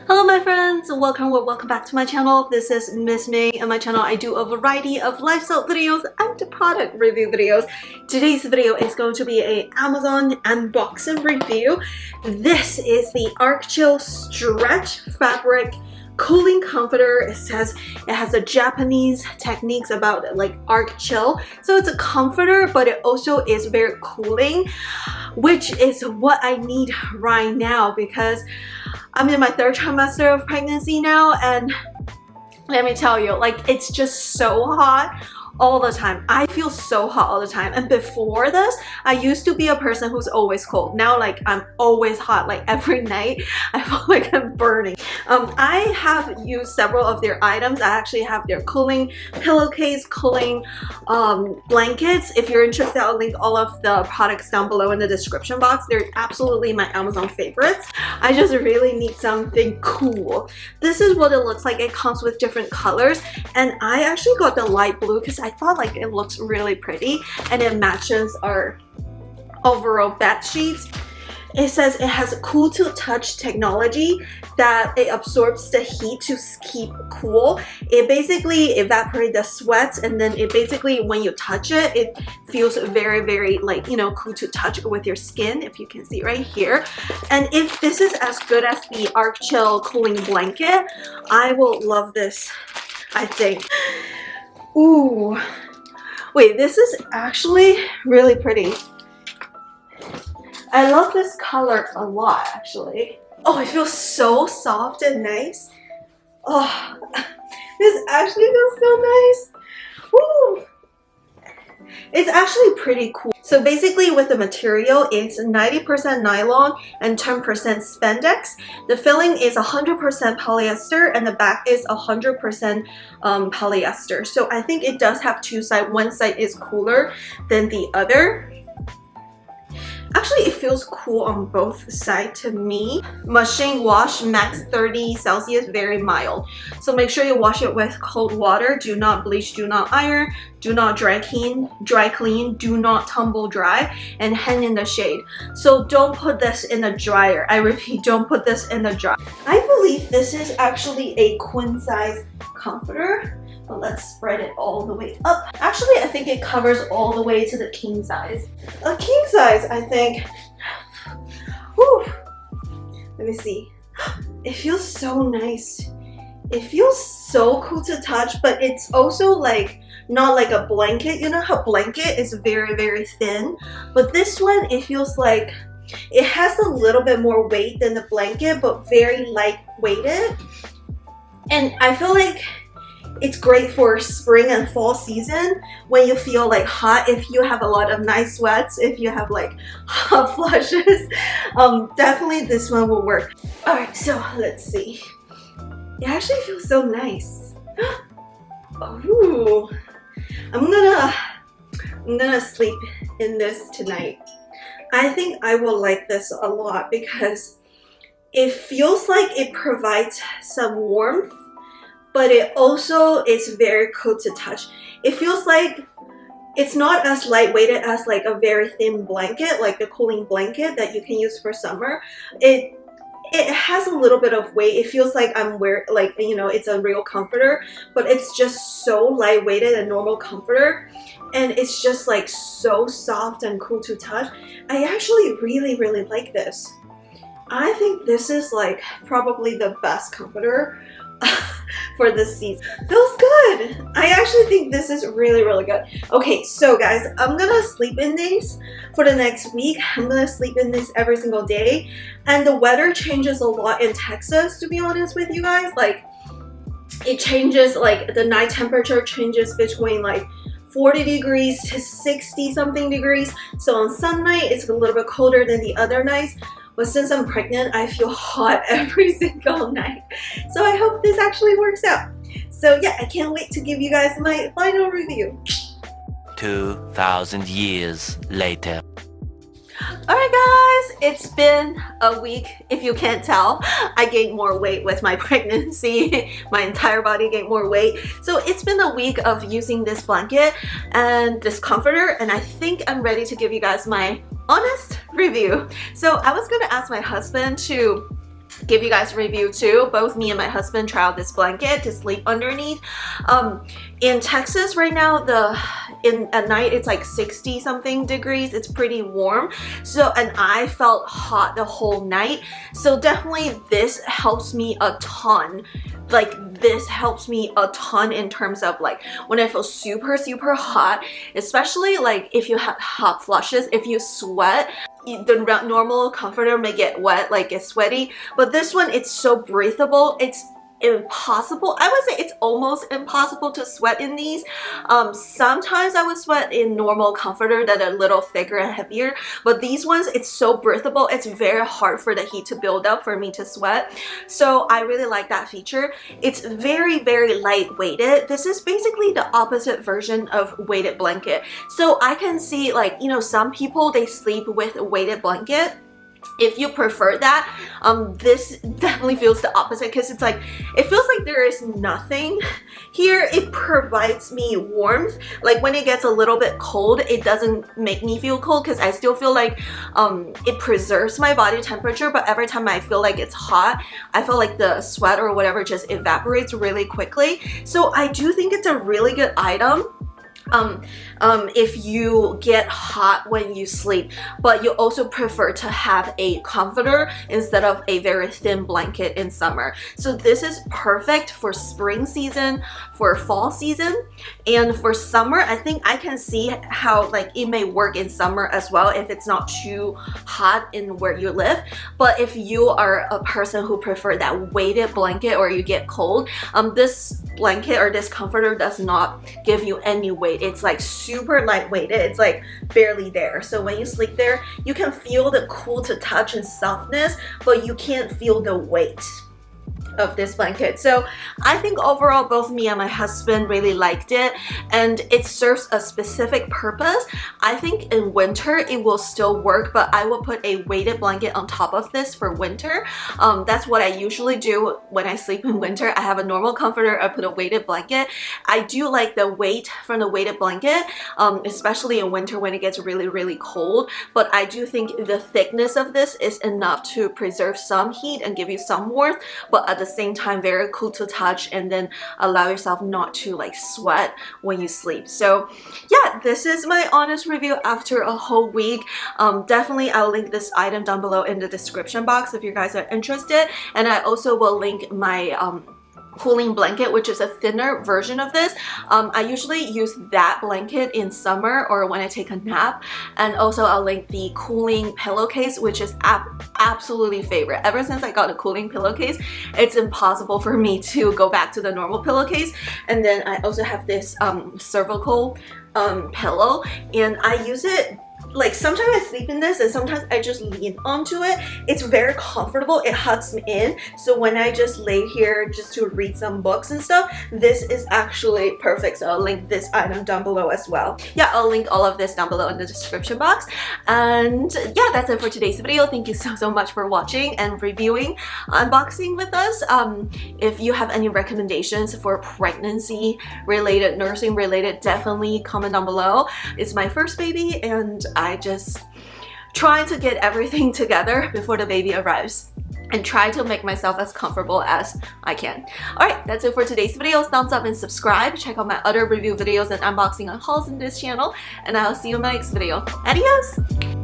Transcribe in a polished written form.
Hello my friends, welcome or welcome back to my channel. This is Miss May, and my channel I do a variety of lifestyle videos and product review videos. Today's video is going to be a Amazon unboxing review. This is the Arc-Chill Stretch Fabric Cooling Comforter. It says it has a Japanese techniques about like Arc-Chill. So it's a comforter, but it also is very cooling, which is what I need right now because I'm in my third trimester of pregnancy now, and let me tell you, like, it's just so hot all the time. I feel so hot all the time. And before this, I used to be a person who's always cold. Now, like, I'm always hot. Like, every night I feel like I'm burning. I have used several of their items. I actually have their cooling pillowcase, cooling blankets. If you're interested, I'll link all of the products down below in the description box. They're absolutely my Amazon favorites. I just really need something cool. This is what it looks like. It comes with different colors, and I actually got the light blue because I thought like it looks really pretty and it matches our overall bed sheets. It says it has a cool to touch technology that it absorbs the heat to keep cool. It basically evaporates the sweat, and then it basically, when you touch it, it feels very like, you know, cool to touch with your skin, if you can see right here. And if this is as good as the Arc-Chill cooling blanket, I will love this, I think. Ooh, wait, this is actually really pretty. I love this color a lot, actually. Oh, it feels so soft and nice. Oh, this actually feels so nice. Woo! It's actually pretty cool. So basically with the material, it's 90% nylon and 10% spandex. The filling is 100% polyester and the back is 100% polyester. So I think it does have two sides. One side is cooler than the other. Actually, it feels cool on both sides to me. Machine wash, max 30 Celsius, very mild. So make sure you wash it with cold water. Do not bleach, do not iron, do not dry clean, do not tumble dry, and hang in the shade. So don't put this in the dryer. I repeat, don't put this in the dryer. I believe this is actually a queen size comforter. But let's spread it all the way up. Actually, I think it covers all the way to the king size. A king size, I think. Whew. Let me see. It feels so nice. It feels so cool to touch, but it's also like not like a blanket. You know how blanket is very thin? But this one, it feels like it has a little bit more weight than the blanket, but very light weighted. And I feel like it's great for spring and fall season when you feel like hot, if you have a lot of night sweats, if you have like hot flushes. Definitely this one will work. Alright, so let's see. It actually feels so nice. Ooh. I'm gonna sleep in this tonight. I think I will like this a lot because it feels like it provides some warmth, but it also is very cool to touch. It feels like it's not as lightweighted as like a very thin blanket, like the cooling blanket that you can use for summer. It has a little bit of weight. It feels like I'm wearing, like, you know, it's a real comforter, but it's just so lightweighted, a normal comforter, and it's just like so soft and cool to touch. I actually really like this. I think this is like probably the best comforter for this season. Feels good. I actually think this is really good. Okay, so guys, I'm gonna sleep in these for the next week. I'm gonna sleep in this every single day, and the weather changes a lot in Texas, to be honest with you guys. Like, it changes, like the night temperature changes between like 40 degrees to 60 something degrees. So on some night it's a little bit colder than the other nights. But since I'm pregnant, I feel hot every single night. So I hope this actually works out. So yeah, I can't wait to give you guys my final review. 2,000 years later. Alright guys, it's been a week. If you can't tell, I gained more weight with my pregnancy. My entire body gained more weight. So it's been a week of using this blanket and this comforter, and I think I'm ready to give you guys my honest review. So I was gonna ask my husband to give you guys a review too. Both me and my husband tried this blanket to sleep underneath. In Texas right now, at night it's like 60 something degrees. It's pretty warm. So, and I felt hot the whole night. So definitely this helps me a ton. Like this helps me a ton in terms of like when I feel super hot, especially like if you have hot flushes, if you sweat, the normal comforter may get wet, like it's sweaty, but this one, it's so breathable. It's impossible. I would say it's almost impossible to sweat in these. Sometimes I would sweat in normal comforter that are a little thicker and heavier, but these ones, it's so breathable. It's very hard for the heat to build up for me to sweat. So I really like that feature. It's very lightweighted. This is basically the opposite version of weighted blanket. So I can see, like, you know, some people, they sleep with a weighted blanket. If you prefer that, this definitely feels the opposite, because it's like, it feels like there is nothing here. It provides me warmth. Like when it gets a little bit cold, it doesn't make me feel cold, because I still feel like it preserves my body temperature, but every time I feel like it's hot, I feel like the sweat or whatever just evaporates really quickly. So I do think it's a really good item. If you get hot when you sleep, but you also prefer to have a comforter instead of a very thin blanket in summer. So this is perfect for spring season, for fall season, and for summer. I think I can see how like it may work in summer as well if it's not too hot in where you live. But if you are a person who prefer that weighted blanket or you get cold, this blanket or this comforter does not give you any weight. It's like super lightweighted. It's like barely there. So when you sleep there, you can feel the cool to touch and softness, but you can't feel the weight of this blanket. So I think overall both me and my husband really liked it, and it serves a specific purpose. I think in winter it will still work, but I will put a weighted blanket on top of this for winter. That's what I usually do when I sleep in winter. I have a normal comforter, I put a weighted blanket. I do like the weight from the weighted blanket, especially in winter when it gets really cold, but I do think the thickness of this is enough to preserve some heat and give you some warmth, but at the same time very cool to touch, and then allow yourself not to like sweat when you sleep. So yeah, this is my honest review after a whole week. Definitely I'll link this item down below in the description box if you guys are interested, and I also will link my cooling blanket, which is a thinner version of this. I usually use that blanket in summer or when I take a nap, and also I'll link the cooling pillowcase, which is absolutely favorite. Ever since I got a cooling pillowcase, it's impossible for me to go back to the normal pillowcase. And then I also have this cervical pillow, and I use it like sometimes I sleep in this and sometimes I just lean onto it. It's very comfortable. It hugs me in. So when I just lay here just to read some books and stuff, this is actually perfect. So I'll link this item down below as well. Yeah, I'll link all of this down below in the description box. And yeah, that's it for today's video. Thank you so much for watching and reviewing, unboxing with us. If you have any recommendations for pregnancy related, nursing related, definitely comment down below. It's my first baby and I just trying to get everything together before the baby arrives and try to make myself as comfortable as I can. Alright, that's it for today's video. Thumbs up and subscribe. Check out my other review videos and unboxing and hauls in this channel, and I'll see you in my next video. Adios!